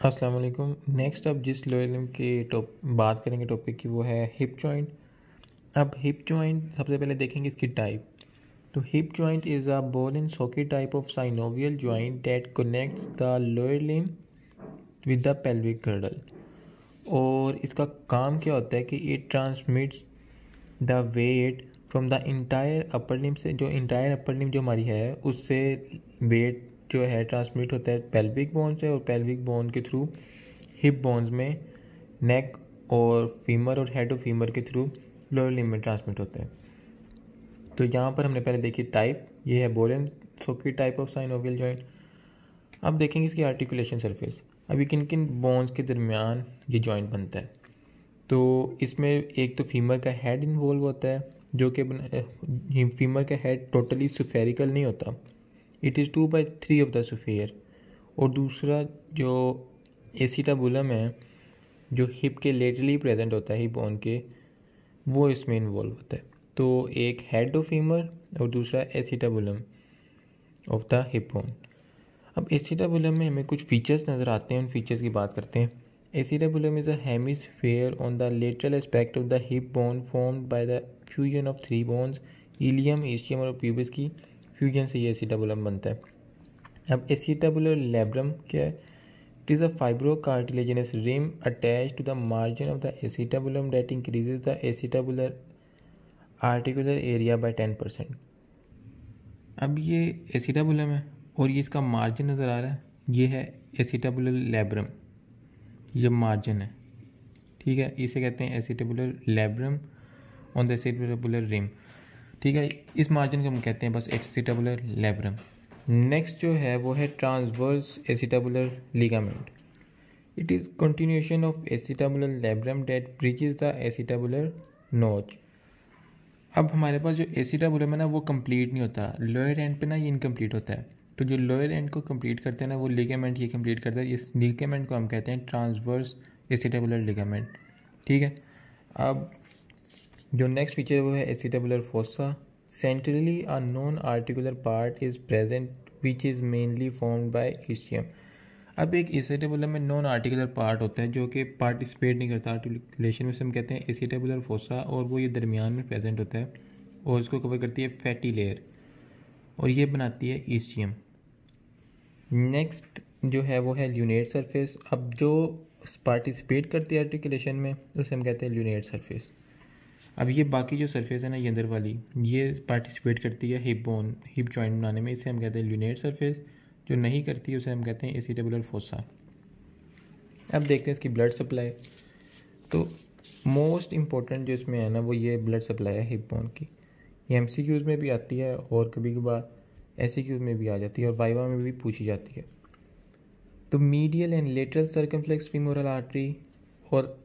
अस्सलाम वालेकुम। नेक्स्ट अब जिस लोअर लिम्ब की बात करेंगे टॉपिक की वो है हिप जॉइंट। अब हिप जॉइंट सबसे पहले देखेंगे इसकी टाइप। तो hip joint is a ball and socket type of synovial joint that connects the lower limb with the pelvic girdle. और इसका काम क्या होता है कि it transmits the weight from the entire upper limb से, जो इंटायर अपर लिम्ब जो हमारी है उससे वेट जो है ट्रांसमिट होता है पेल्विक बोन से, और पेल्विक बोन के थ्रू हिप बोन्स में, नेक और फीमर और हेड ऑफ फीमर के थ्रू लोअर लिम्ब में ट्रांसमिट होता है। तो यहाँ पर हमने पहले देखी टाइप, ये है ball and socket type of synovial joint. अब देखेंगे इसकी आर्टिकुलेशन सरफेस। अभी किन किन बोन्स के दरमियान ये जॉइंट बनता है। तो इसमें एक तो फीमर का हेड इन्वॉल्व होता है, जो कि फीमर का हेड टोटली स्फेरिकल नहीं होता, it is 2/3 of the sphere. और दूसरा जो एसिटाबुलम है जो हिप के लेटरली प्रेजेंट होता है हिप बोन के, वो इसमें इन्वॉल्व होता है। तो एक हेड ऑफ फीमर और दूसरा acetabulum of the hip bone. अब एसिटाबुलम में हमें कुछ फीचर्स नज़र आते हैं, उन फीचर्स की बात करते हैं। Acetabulum is a hemisphere on the lateral aspect of the hip bone formed by the fusion of 3 bones, ilium, ischium और प्यूबिस की फ्यूजन से ये एसिटाबुलम बनता है। अब एसिटाबुलर लेब्रम क्या है? It is a fibrocartilaginous rim attached to the margin of the acetabulum that increases the acetabular articular area by 10%। अब ये एसिटाबुलम है और ये इसका मार्जिन नज़र आ रहा है, ये है एसिटाबुलर लेब्रम, ये मार्जिन है, ठीक है। इसे कहते हैं acetabular labrum on the acetabular rim, ठीक है। इस मार्जिन को हम कहते हैं बस एसिटाबुलर लेब्रम। नेक्स्ट जो है वो है transverse acetabular ligament. It is continuation of acetabular labrum that bridges the acetabular नोच। अब हमारे पास जो एसिटाबुलम है ना वो कंप्लीट नहीं होता, लोअर एंड पे ना ये इनकम्प्लीट होता है। तो जो लोअर एंड को कंप्लीट करते हैं ना वो लिगामेंट ये कंप्लीट करता है। इस लिगामेंट को हम कहते हैं ट्रांसवर्स एसिटाबुलर लिगामेंट, ठीक है। अब जो नेक्स्ट फीचर है वो है acetabular fossa. Centrally a non articular part is present which is mainly formed by ischium. अब एक एसिटाबुलम में नॉन आर्टिकुलर पार्ट होता है जो कि पार्टिसिपेट नहीं करता आर्टिकुलेशन में, से हम कहते हैं एसिटाबुलर फोसा, और वो ये दरमियान में प्रेजेंट होता है और इसको कवर करती है फैटी लेयर और ये बनाती है इस्चियम। नेक्स्ट जो है वो है ल्यूनेट सरफेस। अब जो पार्टिसिपेट करती है आर्टिकुलेशन में उसे हम कहते हैं ल्यूनेट सरफेस। अब ये बाकी जो सरफेस है ना ये अंदर वाली, ये पार्टिसिपेट करती है हिप बोन, हिप जॉइंट बनाने में, इसे हम कहते हैं ल्यूनेट सरफेस। जो नहीं करती है उसे हम कहते हैं एसिटाबुलर फोसा। अब देखते हैं इसकी ब्लड सप्लाई। तो मोस्ट इम्पोर्टेंट जो इसमें है ना वो ये ब्लड सप्लाई है हिप बोन की। ये एमसीक्यूज़ में भी आती है और कभी कभार एससीक्यूज़ में भी आ जाती है और वाइवा में भी पूछी जाती है। तो medial and lateral circumflex femoral artery और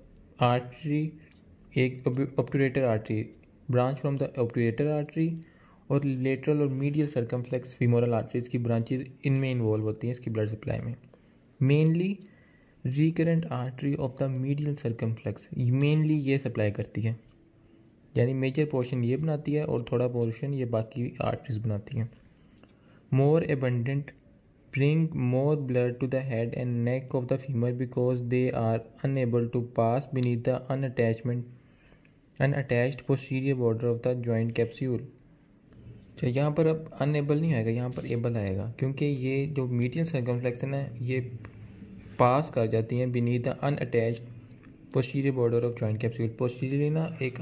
आर्टरी, एक obturator artery branch from the obturator artery, और लेटरल और मीडियल सर्कमफ्लेक्स फीमोरल आर्टरीज की ब्रांचेज इनमें इन्वॉल्व होती हैं इसकी ब्लड सप्लाई में। Mainly recurrent artery of the medial circumflex mainly ये सप्लाई करती है, यानी मेजर पोर्शन ये बनाती है और थोड़ा पोर्शन ये बाकी आर्टरीज बनाती हैं। मोर abundant bring more blood to the head and neck of the femur because they are unable to pass beneath the unattached posterior border of the joint capsule। तो यहाँ पर अब अनएबल नहीं आएगा, यहाँ पर एबल आएगा, क्योंकि ये जो मीडियल सर्कमफ्लेक्शन है ये पास कर जाती हैं beneath the unattached posterior border of joint capsule। Posteriorly ना एक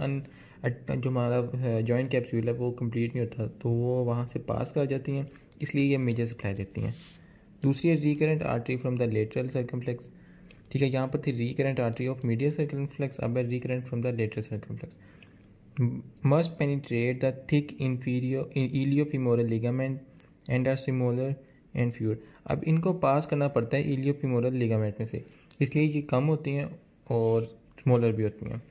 जो हमारा जॉइंट कैप्सूल है वो कंप्लीट नहीं होता, तो वो वहाँ से पास कर जाती हैं, इसलिए ये मेजर सप्लाई देती हैं। दूसरी है recurrent artery from the lateral circumflex, ठीक है। यहाँ पर थी recurrent artery of medial circumflex, अब है recurrent from the lateral circumflex. Must penetrate the thick inferior iliofemoral ligament and are similar and fewer. अब इनको पास करना पड़ता है इलियोफीमोरल लिगामेंट में से, इसलिए ये कम होती हैं और स्मॉलर भी होती हैं।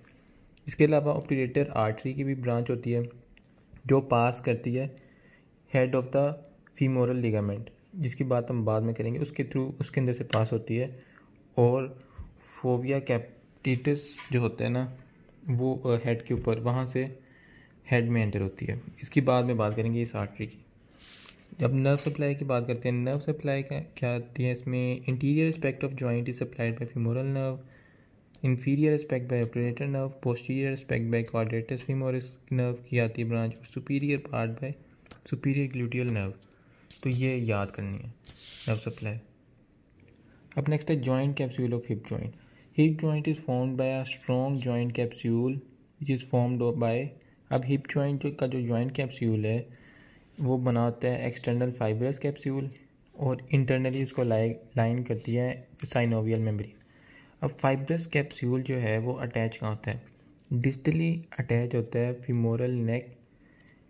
इसके अलावा ऑब्टूरेटर आर्टरी की भी ब्रांच होती है जो पास करती है head of the femoral ligament, जिसकी बात हम बाद में करेंगे, उसके थ्रू उसके अंदर से पास होती है। और फोविया कैप्टिटस जो होता है ना वो हेड के ऊपर, वहाँ से हेड में एंटर होती है, इसकी बाद में बात करेंगे इस आर्टरी की। जब नर्व सप्लाई की बात करते हैं, नर्व सप्लाई का क्या आती है इसमें, interior aspect of joint is supplied by femoral nerve, inferior aspect by obturator nerve, posterior aspect by quadratus femoris nerve की आती है ब्रांच, और superior part by superior gluteal nerve. तो ये याद करनी है नर्व सप्लाई। अब नेक्स्ट है joint capsule of hip joint. Hip joint is formed by a strong joint capsule which is formed by, अब हिप जॉइंट का जो जॉइंट कैप्सूल है वो बनाता है एक्सटर्नल फाइब्रस कैप्सूल और इंटरनली उसको लाइन करती है साइनोवियल मेम्ब्रेन। अब फाइब्रस कैप्सूल जो है वो अटैच कहाँ होता है, डिस्टली अटैच होता है femoral neck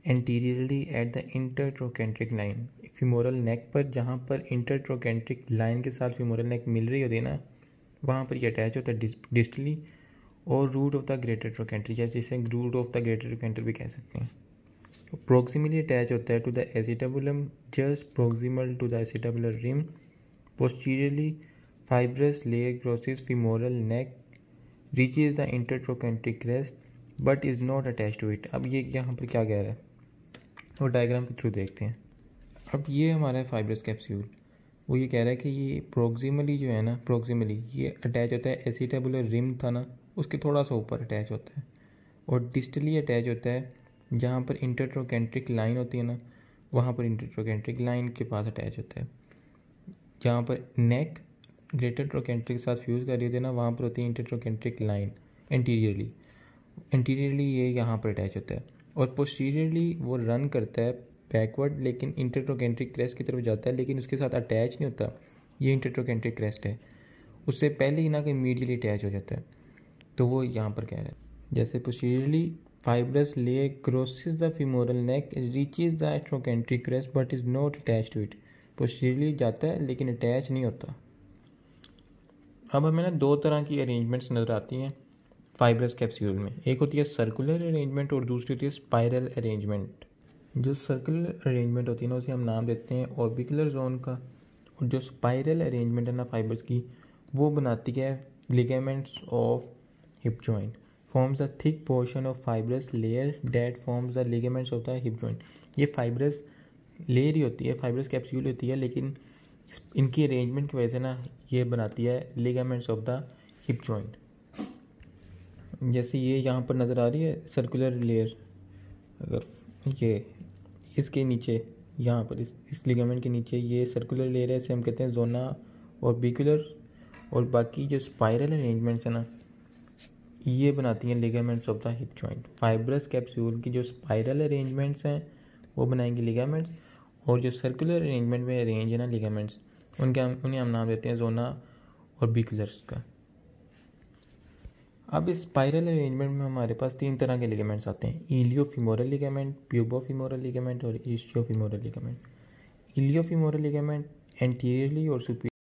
anteriorly at the intertrochanteric line. Femoral neck पर, जहाँ पर इंटरट्रोकेंट्रिक लाइन के साथ फीमोरल नेक मिल रही होती है ना, वहाँ पर ये अटैच होता है डिस्टली, और root of the greater trochanter, जैसे इसे root of the greater trochanter भी कह सकते हैं। प्रोक्सिमली अटैच होता है to the acetabulum, just proximal to the acetabular rim. Posteriorly fibrous layer crosses femoral neck, reaches the intertrochanteric crest but is not attach to it. अब ये यहाँ पर क्या कह रहा है वो डायग्राम के थ्रू देखते हैं। अब ये हमारा है फाइब्रस कैप्सूल, वो ये कह रहा है कि ये प्रोक्सिमली जो है ना, प्रोक्सिमली ये अटैच होता है एसिटाबुलर रिम था ना, उसके थोड़ा सा ऊपर अटैच होता है, और डिस्टली अटैच होता है जहाँ पर इंटरट्रोकेंट्रिक लाइन होती है ना, वहाँ पर इंटरट्रोकेंट्रिक लाइन के पास अटैच होता है। जहाँ पर नेक ग्रेटर ट्रोकेंट्रिक के साथ फ्यूज़ कर रही होती है ना, वहाँ पर होती है इंटरट्रोकेंट्रिक लाइन एंटीरियरली ये यहाँ पर अटैच होता है, और पोस्टीरियरली वो रन करता है बैकवर्ड, लेकिन इंटरट्रोकेंट्रिक क्रेस्ट की तरफ जाता है, लेकिन उसके साथ अटैच नहीं होता। ये इंटरट्रोकेंट्रिक क्रेस्ट है, उससे पहले ही ना कि इमीडिएटली अटैच हो जाता है। तो वो यहाँ पर कह रहा है, जैसे posteriorly fibrous layer crosses the femoral neck, reaches the trochanteric crest but is not attach to it. Posteriorly जाता है लेकिन अटैच नहीं होता। अब हमें ना दो तरह की अरेंजमेंट्स नज़र आती हैं फाइब्रस कैप्सूल में, एक होती है सर्कुलर अरेंजमेंट और दूसरी होती है स्पाइरल अरेंजमेंट। जो सर्कुलर अरेंजमेंट होती है ना, उसे हम नाम देते हैं ऑर्बिकुलर जोन का, और जो स्पाइरल अरेंजमेंट है ना फाइबर्स की, वो बनाती है ligaments of hip joint, forms a thick portion of fibrous layer that forms the ligaments of the hip joint. ये फाइब्रस लेयर ही होती है, फाइब्रस कैप्सूल होती है, लेकिन इनकी अरेंजमेंट की वजह से ना ये बनाती है ligaments of the hip joint. जैसे ये यहाँ पर नज़र आ रही है सर्कुलर लेयर, अगर ये इसके नीचे यहाँ पर इस लिगामेंट के नीचे ये सर्कुलर लेयर है, इसे हम कहते हैं जोना ऑर्बिकुलर, और बाकी जो स्पाइरल अरेंजमेंट्स है ना, ये बनाती हैं ligaments of the hip joint. Fibrous capsule की जो स्पाइरल अरेंजमेंट्स हैं वो बनाएंगे लिगामेंट्स, और जो सर्कुलर अरेंजमेंट में अरेंज है ना लिगामेंट्स, उन्हें हम नाम देते हैं जोना ऑर्बिकुलर्स का। अब इस स्पाइरल अरेंजमेंट में हमारे पास तीन तरह के लिगामेंट्स आते हैं, इलियोफीमोरल लिगामेंट, प्यूबोफीमोरल लिगामेंट और इस्टियोफीमोरल लिगामेंट। इलियोफीमोरल लिगामेंट एंटीरियरली और